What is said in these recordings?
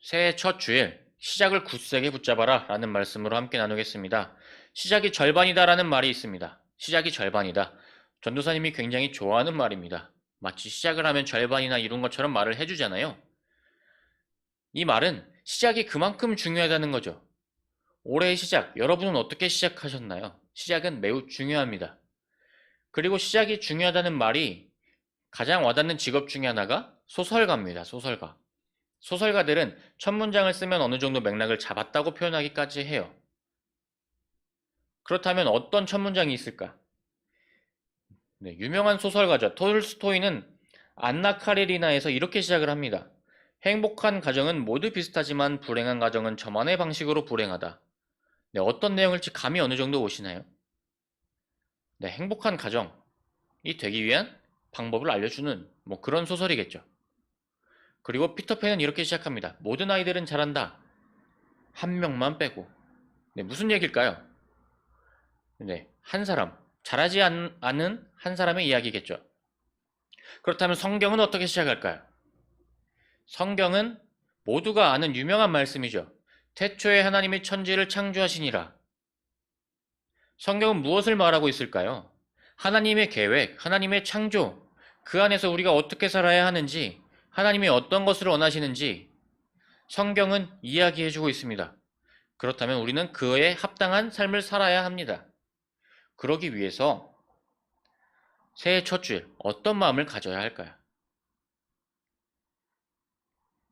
새해 첫 주일, 시작을 굳세게 붙잡아라 라는 말씀으로 함께 나누겠습니다. 시작이 절반이다 라는 말이 있습니다. 시작이 절반이다. 전도사님이 굉장히 좋아하는 말입니다. 마치 시작을 하면 절반이나 이룬 것처럼 말을 해주잖아요. 이 말은 시작이 그만큼 중요하다는 거죠. 올해의 시작, 여러분은 어떻게 시작하셨나요? 시작은 매우 중요합니다. 그리고 시작이 중요하다는 말이 가장 와닿는 직업 중에 하나가 소설가입니다. 소설가. 소설가들은 첫 문장을 쓰면 어느 정도 맥락을 잡았다고 표현하기까지 해요. 그렇다면 어떤 첫 문장이 있을까? 네, 유명한 소설가죠. 톨스토이는 안나 카레리나에서 이렇게 시작을 합니다. 행복한 가정은 모두 비슷하지만 불행한 가정은 저만의 방식으로 불행하다. 네, 어떤 내용일지 감이 어느 정도 오시나요? 네, 행복한 가정이 되기 위한 방법을 알려주는 그런 소설이겠죠. 그리고 피터팬은 이렇게 시작합니다. 모든 아이들은 잘한다. 한 명만 빼고. 네, 무슨 얘기일까요? 네, 한 사람, 잘하지 않은 한 사람의 이야기겠죠. 그렇다면 성경은 어떻게 시작할까요? 성경은 모두가 아는 유명한 말씀이죠. 태초에 하나님이 천지를 창조하시니라. 성경은 무엇을 말하고 있을까요? 하나님의 계획, 하나님의 창조, 그 안에서 우리가 어떻게 살아야 하는지, 하나님이 어떤 것을 원하시는지 성경은 이야기해주고 있습니다. 그렇다면 우리는 그에 합당한 삶을 살아야 합니다. 그러기 위해서 새해 첫 주일 어떤 마음을 가져야 할까요?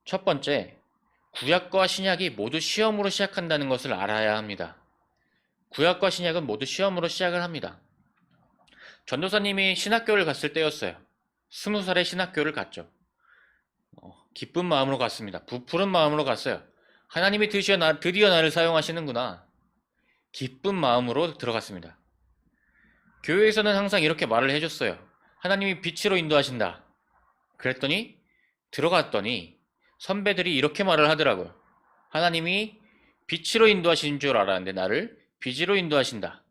첫 번째, 구약과 신약이 모두 시험으로 시작한다는 것을 알아야 합니다. 구약과 신약은 모두 시험으로 시작을 합니다. 전도사님이 신학교를 갔을 때였어요. 20살에 신학교를 갔죠. 기쁜 마음으로 갔습니다. 부푸른 마음으로 갔어요. 하나님이 드디어 나를 사용하시는구나. 기쁜 마음으로 들어갔습니다. 교회에서는 항상 이렇게 말을 해줬어요. 하나님이 빛으로 인도하신다. 그랬더니 들어갔더니 선배들이 이렇게 말을 하더라고요. 하나님이 빛으로 인도하시는 줄 알았는데 나를 빛으로 인도하신다.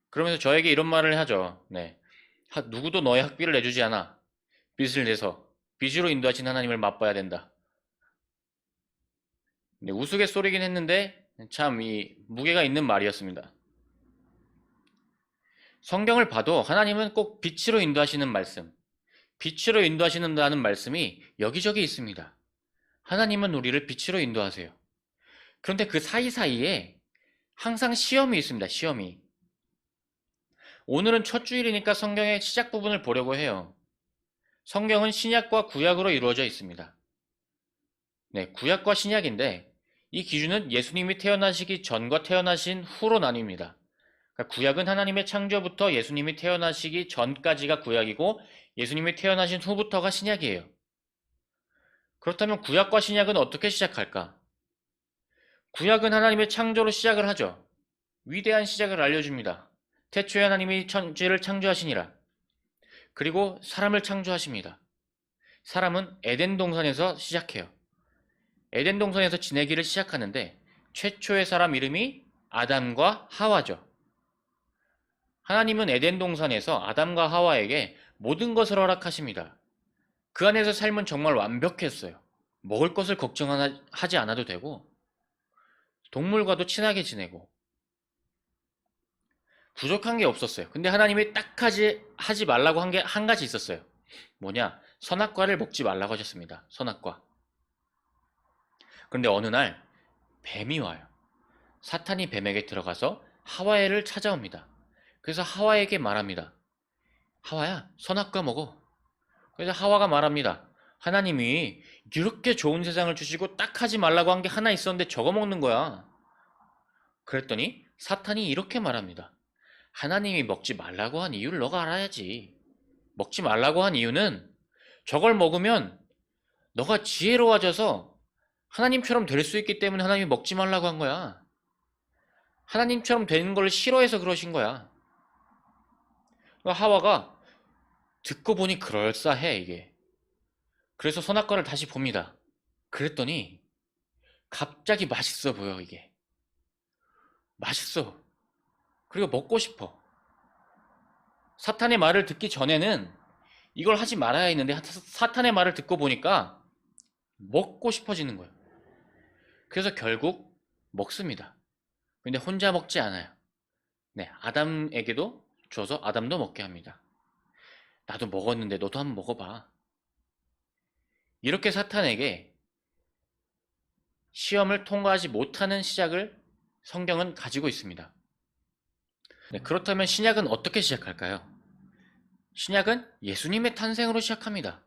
그러면서 저에게 이런 말을 하죠. 네. 누구도 너의 학비를 내주지 않아. 빛을 내서 빛으로 인도하신 하나님을 맛봐야 된다. 네, 우스갯소리긴 했는데 참 이 무게가 있는 말이었습니다. 성경을 봐도 하나님은 꼭 빛으로 인도하시는 말씀, 빛으로 인도하시는다는 말씀이 여기저기 있습니다. 하나님은 우리를 빛으로 인도하세요. 그런데 그 사이사이에 항상 시험이 있습니다. 시험이. 오늘은 첫 주일이니까 성경의 시작 부분을 보려고 해요. 성경은 신약과 구약으로 이루어져 있습니다. 네, 구약과 신약인데 이 기준은 예수님이 태어나시기 전과 태어나신 후로 나뉩니다. 그러니까 구약은 하나님의 창조부터 예수님이 태어나시기 전까지가 구약이고 예수님이 태어나신 후부터가 신약이에요. 그렇다면 구약과 신약은 어떻게 시작할까? 구약은 하나님의 창조로 시작을 하죠. 위대한 시작을 알려줍니다. 태초에 하나님이 천지를 창조하시니라. 그리고 사람을 창조하십니다. 사람은 에덴 동산에서 시작해요. 에덴 동산에서 지내기를 시작하는데 최초의 사람 이름이 아담과 하와죠. 하나님은 에덴 동산에서 아담과 하와에게 모든 것을 허락하십니다. 그 안에서 삶은 정말 완벽했어요. 먹을 것을 걱정하지 않아도 되고 동물과도 친하게 지내고 부족한 게 없었어요. 근데 하나님이 딱 하지 말라고 한 게 한 가지 있었어요. 뭐냐? 선악과를 먹지 말라고 하셨습니다. 선악과. 그런데 어느 날 뱀이 와요. 사탄이 뱀에게 들어가서 하와를 찾아옵니다. 그래서 하와에게 말합니다. 하와야, 선악과 먹어. 그래서 하와가 말합니다. 하나님이 이렇게 좋은 세상을 주시고 딱 하지 말라고 한 게 하나 있었는데 저거 먹는 거야. 그랬더니 사탄이 이렇게 말합니다. 하나님이 먹지 말라고 한 이유를 너가 알아야지. 먹지 말라고 한 이유는 저걸 먹으면 너가 지혜로워져서 하나님처럼 될 수 있기 때문에 하나님이 먹지 말라고 한 거야. 하나님처럼 되는 걸 싫어해서 그러신 거야. 하와가 듣고 보니 그럴싸해 이게. 그래서 선악과를 다시 봅니다. 그랬더니 갑자기 맛있어 보여 이게. 맛있어. 그리고 먹고 싶어. 사탄의 말을 듣기 전에는 이걸 하지 말아야 했는데 사탄의 말을 듣고 보니까 먹고 싶어지는 거예요. 그래서 결국 먹습니다. 근데 혼자 먹지 않아요. 네, 아담에게도 줘서 아담도 먹게 합니다. 나도 먹었는데 너도 한번 먹어봐. 이렇게 사탄에게 시험을 통과하지 못하는 시작을 성경은 가지고 있습니다. 네, 그렇다면 신약은 어떻게 시작할까요? 신약은 예수님의 탄생으로 시작합니다.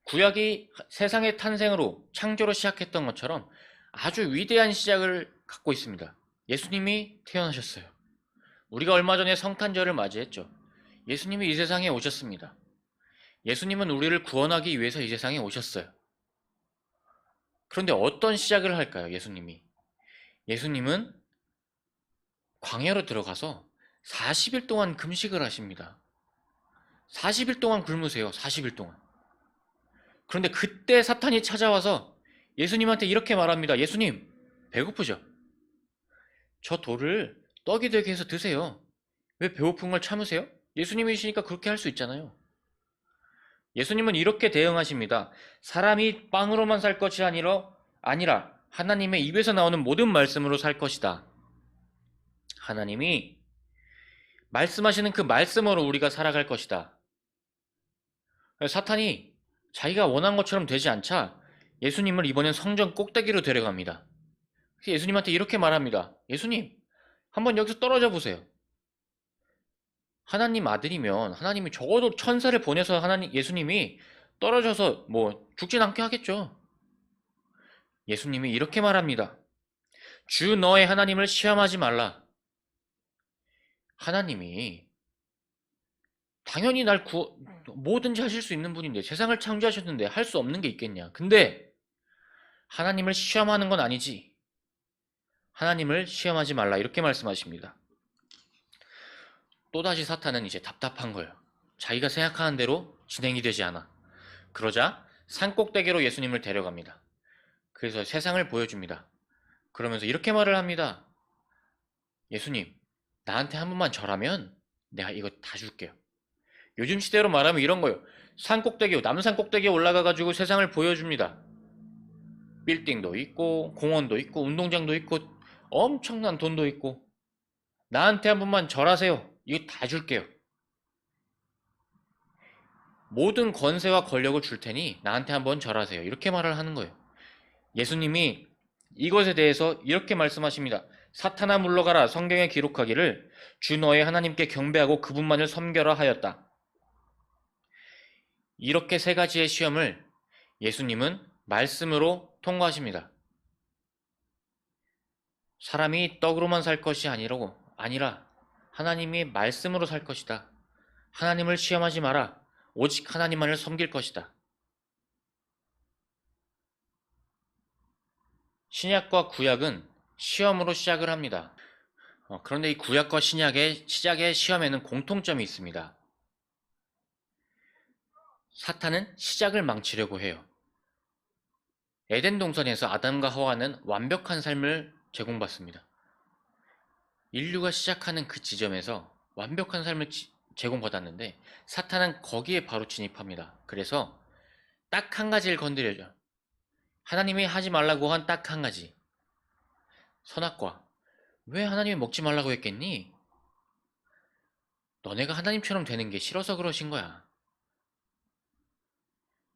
구약이 세상의 탄생으로 창조로 시작했던 것처럼 아주 위대한 시작을 갖고 있습니다. 예수님이 태어나셨어요. 우리가 얼마 전에 성탄절을 맞이했죠. 예수님이 이 세상에 오셨습니다. 예수님은 우리를 구원하기 위해서 이 세상에 오셨어요. 그런데 어떤 시작을 할까요, 예수님이? 예수님은 광야로 들어가서 40일 동안 금식을 하십니다. 40일 동안 굶으세요, 40일 동안. 그런데 그때 사탄이 찾아와서 예수님한테 이렇게 말합니다. 예수님, 배고프죠? 저 돌을 떡이 되게 해서 드세요. 왜 배고픈 걸 참으세요? 예수님이시니까 그렇게 할 수 있잖아요. 예수님은 이렇게 대응하십니다. 사람이 빵으로만 살 것이 아니라 하나님의 입에서 나오는 모든 말씀으로 살 것이다. 하나님이 말씀하시는 그 말씀으로 우리가 살아갈 것이다. 사탄이 자기가 원한 것처럼 되지 않자 예수님을 이번엔 성전 꼭대기로 데려갑니다. 예수님한테 이렇게 말합니다. 예수님, 한번 여기서 떨어져 보세요. 하나님 아들이면 하나님이 적어도 천사를 보내서 예수님이 떨어져서 죽진 않게 하겠죠. 예수님이 이렇게 말합니다. 주 너의 하나님을 시험하지 말라. 하나님이 당연히 뭐든지 하실 수 있는 분인데, 세상을 창조하셨는데 할 수 없는 게 있겠냐. 근데 하나님을 시험하는 건 아니지. 하나님을 시험하지 말라. 이렇게 말씀하십니다. 또다시 사탄은 이제 답답한 거예요. 자기가 생각하는 대로 진행이 되지 않아. 그러자 산꼭대기로 예수님을 데려갑니다. 그래서 세상을 보여줍니다. 그러면서 이렇게 말을 합니다. 예수님, 나한테 한 번만 절하면 내가 이거 다 줄게요. 요즘 시대로 말하면 이런 거예요. 남산 꼭대기에 올라가가지고 세상을 보여줍니다. 빌딩도 있고 공원도 있고 운동장도 있고 엄청난 돈도 있고, 나한테 한 번만 절하세요. 이거 다 줄게요. 모든 권세와 권력을 줄 테니 나한테 한번 절하세요. 이렇게 말을 하는 거예요. 예수님이 이것에 대해서 이렇게 말씀하십니다. 사탄아 물러가라. 성경에 기록하기를 주 너의 하나님께 경배하고 그분만을 섬겨라 하였다. 이렇게 세 가지의 시험을 예수님은 말씀으로 통과하십니다. 사람이 떡으로만 살 것이 아니라 하나님이 말씀으로 살 것이다. 하나님을 시험하지 마라. 오직 하나님만을 섬길 것이다. 신약과 구약은 시험으로 시작을 합니다. 그런데 이 구약과 신약의 시작의 시험에는 공통점이 있습니다. 사탄은 시작을 망치려고 해요. 에덴 동산에서 아담과 하와는 완벽한 삶을 제공받습니다. 인류가 시작하는 그 지점에서 완벽한 삶을 제공받았는데 사탄은 거기에 바로 진입합니다. 그래서 딱 한 가지를 건드려요. 하나님이 하지 말라고 한 딱 한 가지. 선악과. 왜 하나님이 먹지 말라고 했겠니? 너네가 하나님처럼 되는 게 싫어서 그러신 거야.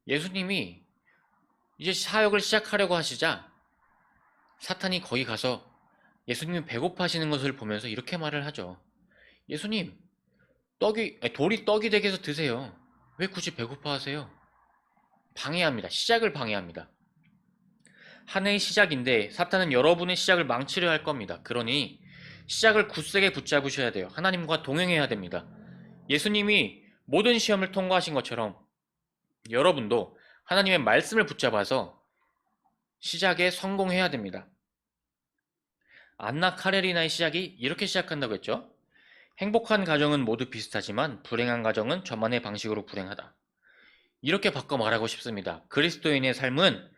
예수님이 이제 사역을 시작하려고 하시자 사탄이 거기 가서 예수님이 배고파하시는 것을 보면서 이렇게 말을 하죠. 예수님, 돌이 떡이 되게 해서 드세요. 왜 굳이 배고파하세요? 방해합니다. 시작을 방해합니다. 한 해의 시작인데 사탄은 여러분의 시작을 망치려 할 겁니다. 그러니 시작을 굳세게 붙잡으셔야 돼요. 하나님과 동행해야 됩니다. 예수님이 모든 시험을 통과하신 것처럼 여러분도 하나님의 말씀을 붙잡아서 시작에 성공해야 됩니다. 안나 카레리나의 시작이 이렇게 시작한다고 했죠. 행복한 가정은 모두 비슷하지만 불행한 가정은 저만의 방식으로 불행하다. 이렇게 바꿔 말하고 싶습니다. 그리스도인의 삶은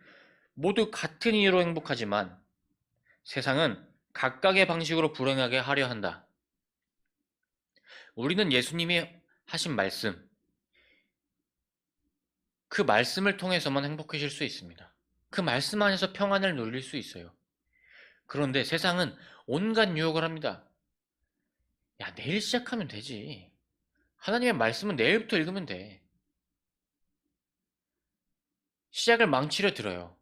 모두 같은 이유로 행복하지만 세상은 각각의 방식으로 불행하게 하려 한다. 우리는 예수님이 하신 말씀, 그 말씀을 통해서만 행복해질 수 있습니다. 그 말씀 안에서 평안을 누릴 수 있어요. 그런데 세상은 온갖 유혹을 합니다. 야, 내일 시작하면 되지. 하나님의 말씀은 내일부터 읽으면 돼. 시작을 망치려 들어요.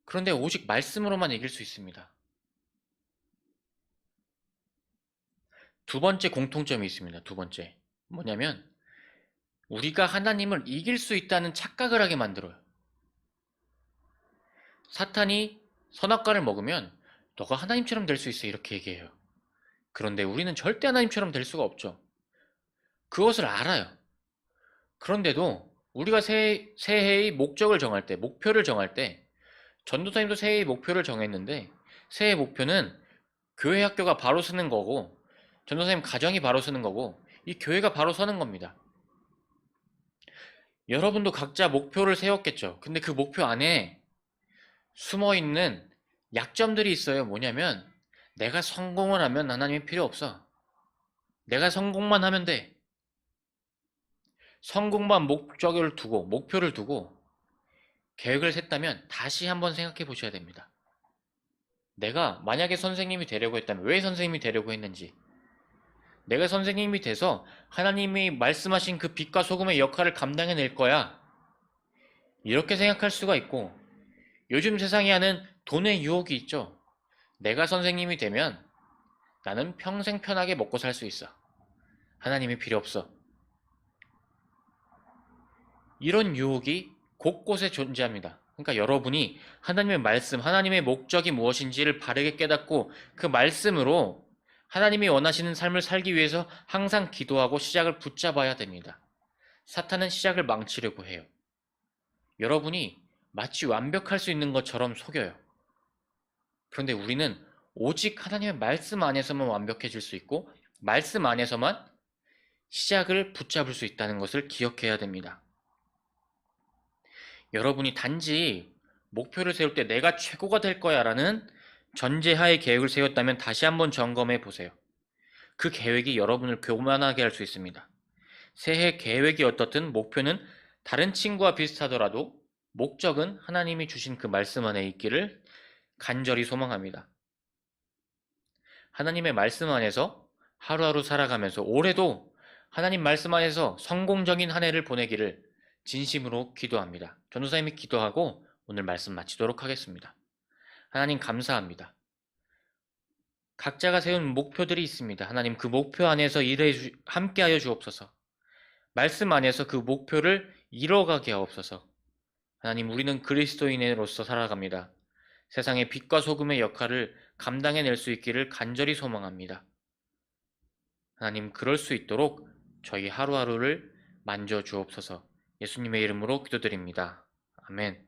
그런데 오직 말씀으로만 이길 수 있습니다. 두 번째 공통점이 있습니다. 두 번째. 뭐냐면 우리가 하나님을 이길 수 있다는 착각을 하게 만들어요. 사탄이 선악과를 먹으면 너가 하나님처럼 될 수 있어 이렇게 얘기해요. 그런데 우리는 절대 하나님처럼 될 수가 없죠. 그것을 알아요. 그런데도 우리가 새해의 목적을 정할 때, 목표를 정할 때, 전도사님도 새해의 목표를 정했는데 새해 목표는 교회 학교가 바로 서는 거고 전도사님 가정이 바로 서는 거고 이 교회가 바로 서는 겁니다. 여러분도 각자 목표를 세웠겠죠. 근데 그 목표 안에 숨어있는 약점들이 있어요. 뭐냐면 내가 성공을 하면 하나님이 필요 없어. 내가 성공만 하면 돼. 성공만 목표를 두고 계획을 셌다면 다시 한번 생각해 보셔야 됩니다. 내가 만약에 선생님이 되려고 했다면 왜 선생님이 되려고 했는지, 내가 선생님이 돼서 하나님이 말씀하신 그 빛과 소금의 역할을 감당해낼 거야. 이렇게 생각할 수가 있고, 요즘 세상에 하는 돈의 유혹이 있죠. 내가 선생님이 되면 나는 평생 편하게 먹고 살 수 있어. 하나님이 필요 없어. 이런 유혹이 곳곳에 존재합니다. 그러니까 여러분이 하나님의 말씀, 하나님의 목적이 무엇인지를 바르게 깨닫고 그 말씀으로 하나님이 원하시는 삶을 살기 위해서 항상 기도하고 시작을 붙잡아야 됩니다. 사탄은 시작을 망치려고 해요. 여러분이 마치 완벽할 수 있는 것처럼 속여요. 그런데 우리는 오직 하나님의 말씀 안에서만 완벽해질 수 있고 말씀 안에서만 시작을 붙잡을 수 있다는 것을 기억해야 됩니다. 여러분이 단지 목표를 세울 때 내가 최고가 될 거야 라는 전제하에 계획을 세웠다면 다시 한번 점검해 보세요. 그 계획이 여러분을 교만하게 할 수 있습니다. 새해 계획이 어떻든 목표는 다른 친구와 비슷하더라도 목적은 하나님이 주신 그 말씀 안에 있기를 간절히 소망합니다. 하나님의 말씀 안에서 하루하루 살아가면서 올해도 하나님 말씀 안에서 성공적인 한 해를 보내기를 진심으로 기도합니다. 전도사님이 기도하고 오늘 말씀 마치도록 하겠습니다. 하나님 감사합니다. 각자가 세운 목표들이 있습니다. 하나님 그 목표 안에서 함께하여 주옵소서. 말씀 안에서 그 목표를 이뤄가게 하옵소서. 하나님 우리는 그리스도인으로서 살아갑니다. 세상의 빛과 소금의 역할을 감당해낼 수 있기를 간절히 소망합니다. 하나님 그럴 수 있도록 저희 하루하루를 만져 주옵소서. 예수님의 이름으로 기도드립니다. 아멘.